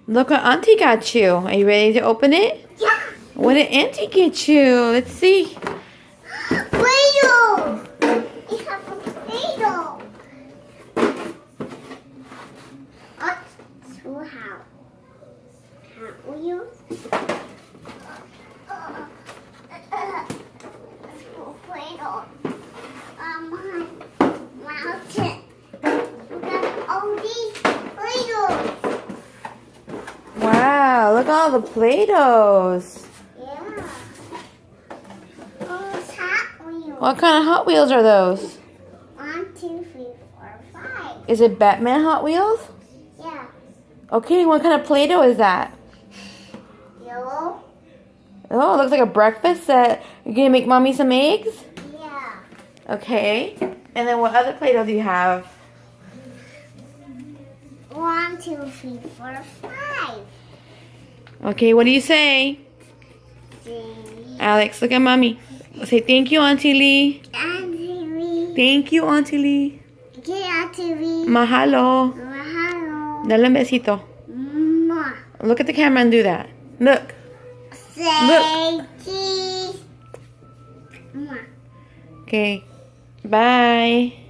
Look what Auntie got you. Are you ready to open it? Yeah. What did Auntie get you? Let's see. Play-Doh. We have a Play-Doh. So how Wheels? Play-Doh. Mountain. We got all these Play-Dohs. Wow, look at all the Play-Dohs. Yeah. Oh, it's Hot Wheels. What kind of Hot Wheels are those? 1, 2, 3, 4, 5. Is it Batman Hot Wheels? Yeah. Okay, what kind of Play-Doh is that? Yellow. Oh, it looks like a breakfast set. You're gonna make mommy some eggs? Yeah. Okay. And then what other Play-Doh do you have? 1, 2, 3, 4, 5. Okay, what do you say? 3. Alex, look at mommy. Say thank you, Auntie Lee. Auntie Lee. Thank you, Auntie Lee. Okay, Auntie Lee. Mahalo. Mahalo. Dale un besito. Mwah. Look at the camera and do that. Look. Say cheese. Mwah. Okay. Bye.